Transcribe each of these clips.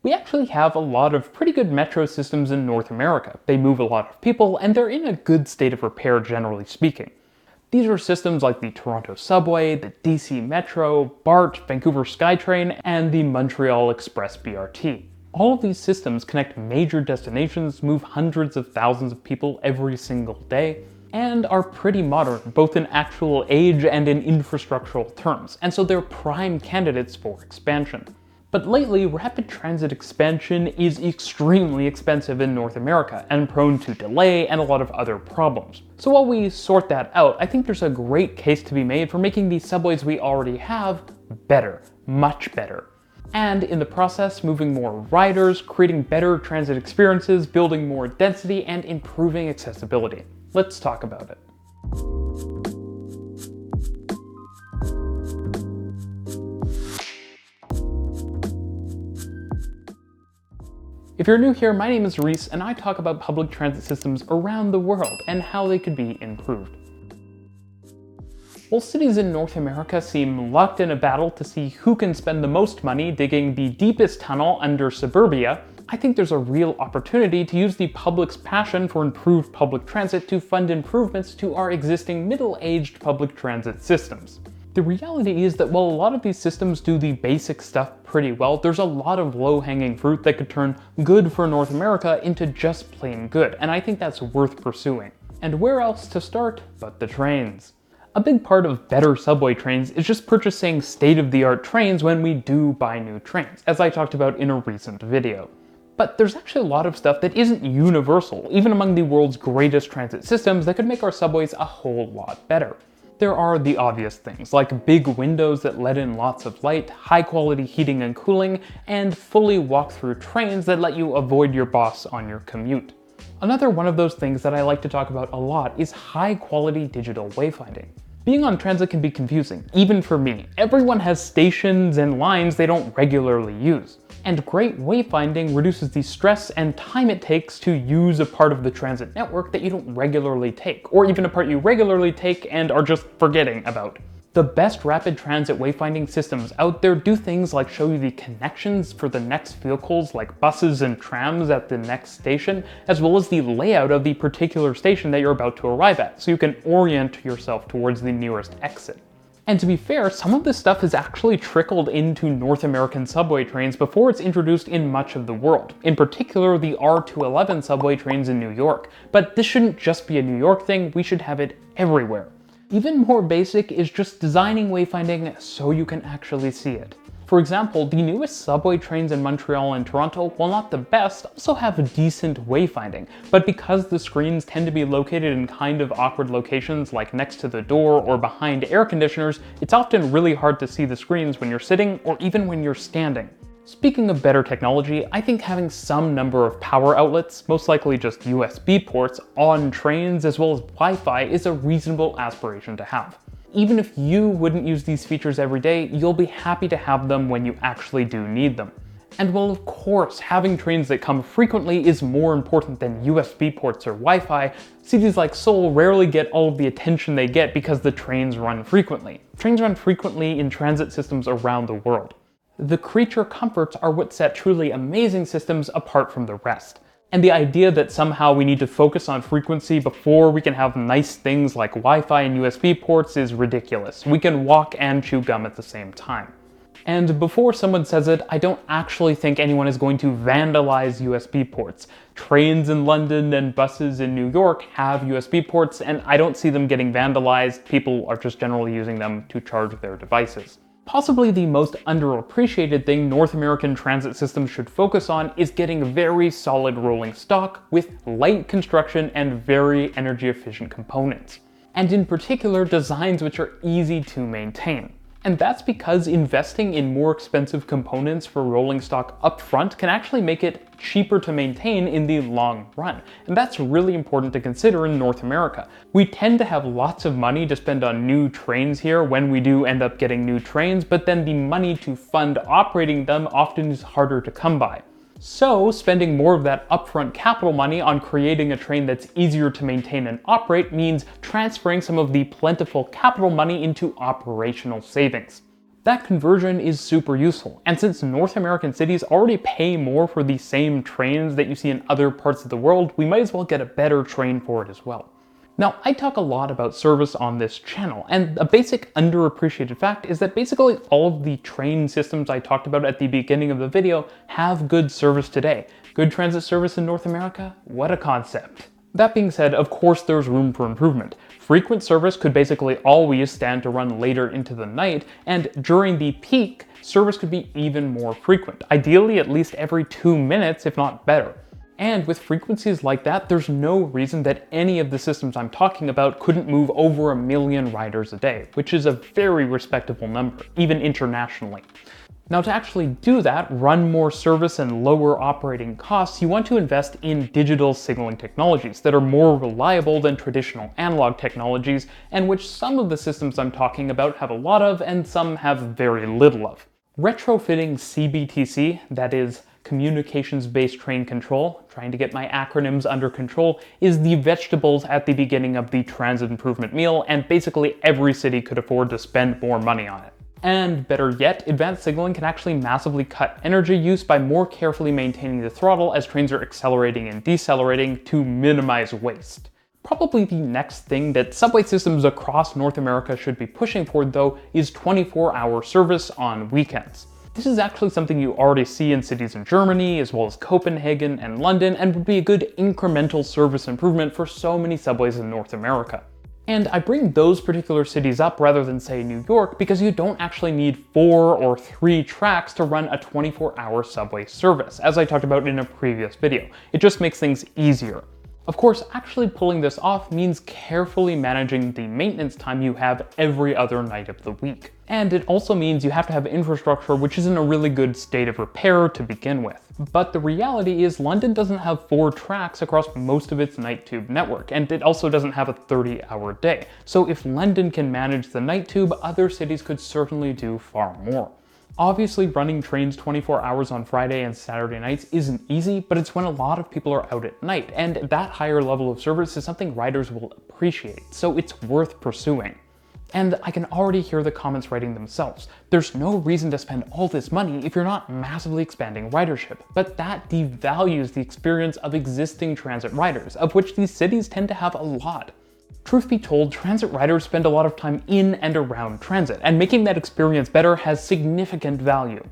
We actually have a lot of pretty good metro systems in North America. They move a lot of people, and they're in a good state of repair generally speaking. These are systems like the Toronto Subway, the DC Metro, BART, Vancouver SkyTrain, and the Montreal Express BRT. All of these systems connect major destinations, move hundreds of thousands of people every single day, and are pretty modern, both in actual age and in infrastructural terms, and so they're prime candidates for expansion. But lately, rapid transit expansion is extremely expensive in North America, and prone to delay and a lot of other problems. So while we sort that out, I think there's a great case to be made for making the subways we already have better, much better. And in the process, moving more riders, creating better transit experiences, building more density, and improving accessibility. Let's talk about it. If you're new here, my name is Reece, and I talk about public transit systems around the world and how they could be improved. While cities in North America seem locked in a battle to see who can spend the most money digging the deepest tunnel under suburbia, I think there's a real opportunity to use the public's passion for improved public transit to fund improvements to our existing middle-aged public transit systems. The reality is that while a lot of these systems do the basic stuff pretty well, there's a lot of low-hanging fruit that could turn good for North America into just plain good, and I think that's worth pursuing. And where else to start but the trains? A big part of better subway trains is just purchasing state-of-the-art trains when we do buy new trains, as I talked about in a recent video. But there's actually a lot of stuff that isn't universal, even among the world's greatest transit systems, that could make our subways a whole lot better. There are the obvious things, like big windows that let in lots of light, high-quality heating and cooling, and fully walk-through trains that let you avoid your boss on your commute. Another one of those things that I like to talk about a lot is high-quality digital wayfinding. Being on transit can be confusing, even for me. Everyone has stations and lines they don't regularly use. And great wayfinding reduces the stress and time it takes to use a part of the transit network that you don't regularly take, or even a part you regularly take and are just forgetting about. The best rapid transit wayfinding systems out there do things like show you the connections for the next vehicles like buses and trams at the next station, as well as the layout of the particular station that you're about to arrive at, so you can orient yourself towards the nearest exit. And to be fair, some of this stuff has actually trickled into North American subway trains before it's introduced in much of the world, in particular the R211 subway trains in New York. But this shouldn't just be a New York thing, we should have it everywhere. Even more basic is just designing wayfinding so you can actually see it. For example, the newest subway trains in Montreal and Toronto, while not the best, also have decent wayfinding, but because the screens tend to be located in kind of awkward locations like next to the door or behind air conditioners, it's often really hard to see the screens when you're sitting or even when you're standing. Speaking of better technology, I think having some number of power outlets, most likely just USB ports, on trains as well as Wi-Fi is a reasonable aspiration to have. Even if you wouldn't use these features every day, you'll be happy to have them when you actually do need them. And while of course having trains that come frequently is more important than USB ports or Wi-Fi, cities like Seoul rarely get all of the attention they get because the trains run frequently. Trains run frequently in transit systems around the world. The creature comforts are what set truly amazing systems apart from the rest. And the idea that somehow we need to focus on frequency before we can have nice things like Wi-Fi and USB ports is ridiculous. We can walk and chew gum at the same time. And before someone says it, I don't actually think anyone is going to vandalize USB ports. Trains in London and buses in New York have USB ports, and I don't see them getting vandalized. People are just generally using them to charge their devices. Possibly the most underappreciated thing North American transit systems should focus on is getting very solid rolling stock with light construction and very energy efficient components. And in particular, designs which are easy to maintain. And that's because investing in more expensive components for rolling stock upfront can actually make it cheaper to maintain in the long run. And that's really important to consider in North America. We tend to have lots of money to spend on new trains here when we do end up getting new trains, but then the money to fund operating them often is harder to come by. So spending more of that upfront capital money on creating a train that's easier to maintain and operate means transferring some of the plentiful capital money into operational savings. That conversion is super useful, and since North American cities already pay more for the same trains that you see in other parts of the world, we might as well get a better train for it as well. Now, I talk a lot about service on this channel, and a basic underappreciated fact is that basically all of the train systems I talked about at the beginning of the video have good service today. Good transit service in North America? What a concept. That being said, of course there's room for improvement. Frequent service could basically always stand to run later into the night, and during the peak, service could be even more frequent, ideally at least every 2 minutes, if not better. And with frequencies like that, there's no reason that any of the systems I'm talking about couldn't move over 1 million riders a day, which is a very respectable number, even internationally. Now, to actually do that, run more service and lower operating costs, you want to invest in digital signaling technologies that are more reliable than traditional analog technologies, and which some of the systems I'm talking about have a lot of, and some have very little of. Retrofitting CBTC, that is Communications-Based Train Control, trying to get my acronyms under control, is the vegetables at the beginning of the transit improvement meal, and basically every city could afford to spend more money on it. And better yet, advanced signaling can actually massively cut energy use by more carefully maintaining the throttle as trains are accelerating and decelerating to minimize waste. Probably the next thing that subway systems across North America should be pushing for, though, is 24-hour service on weekends. This is actually something you already see in cities in Germany, as well as Copenhagen and London, and would be a good incremental service improvement for so many subways in North America. And I bring those particular cities up rather than, say, New York, because you don't actually need 4 or 3 tracks to run a 24-hour subway service, as I talked about in a previous video. It just makes things easier. Of course, actually pulling this off means carefully managing the maintenance time you have every other night of the week. And it also means you have to have infrastructure which is in a really good state of repair to begin with. But the reality is London doesn't have 4 tracks across most of its night tube network, and it also doesn't have a 30-hour day. So if London can manage the night tube, other cities could certainly do far more. Obviously, running trains 24 hours on Friday and Saturday nights isn't easy, but it's when a lot of people are out at night, and that higher level of service is something riders will appreciate, so it's worth pursuing. And I can already hear the comments writing themselves. There's no reason to spend all this money if you're not massively expanding ridership, but that devalues the experience of existing transit riders, of which these cities tend to have a lot. Truth be told, transit riders spend a lot of time in and around transit, and making that experience better has significant value.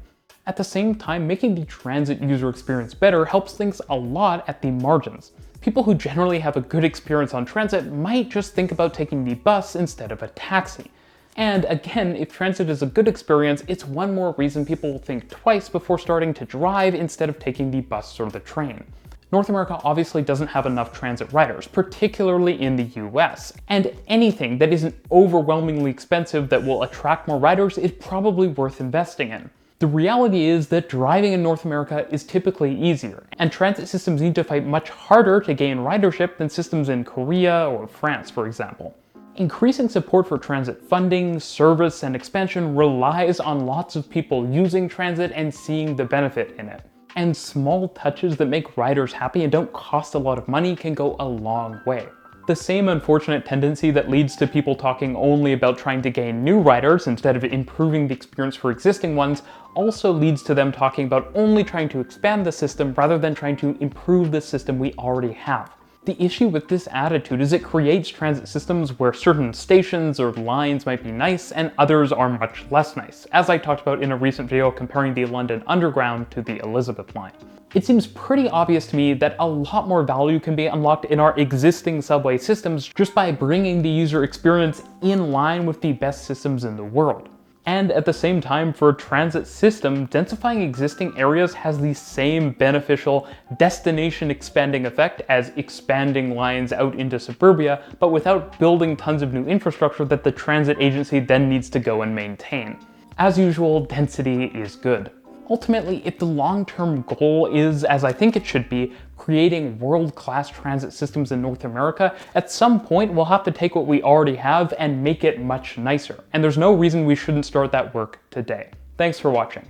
At the same time, making the transit user experience better helps things a lot at the margins. People who generally have a good experience on transit might just think about taking the bus instead of a taxi. And again, if transit is a good experience, it's one more reason people will think twice before starting to drive instead of taking the bus or the train. North America obviously doesn't have enough transit riders, particularly in the US, and anything that isn't overwhelmingly expensive that will attract more riders is probably worth investing in. The reality is that driving in North America is typically easier, and transit systems need to fight much harder to gain ridership than systems in Korea or France, for example. Increasing support for transit funding, service, and expansion relies on lots of people using transit and seeing the benefit in it. And small touches that make riders happy and don't cost a lot of money can go a long way. The same unfortunate tendency that leads to people talking only about trying to gain new riders instead of improving the experience for existing ones also leads to them talking about only trying to expand the system rather than trying to improve the system we already have. The issue with this attitude is it creates transit systems where certain stations or lines might be nice and others are much less nice, as I talked about in a recent video comparing the London Underground to the Elizabeth line. It seems pretty obvious to me that a lot more value can be unlocked in our existing subway systems just by bringing the user experience in line with the best systems in the world. And at the same time, for a transit system, densifying existing areas has the same beneficial destination expanding effect as expanding lines out into suburbia, but without building tons of new infrastructure that the transit agency then needs to go and maintain. As usual, density is good. Ultimately, if the long-term goal is, as I think it should be, creating world-class transit systems in North America, at some point we'll have to take what we already have and make it much nicer. And there's no reason we shouldn't start that work today. Thanks for watching.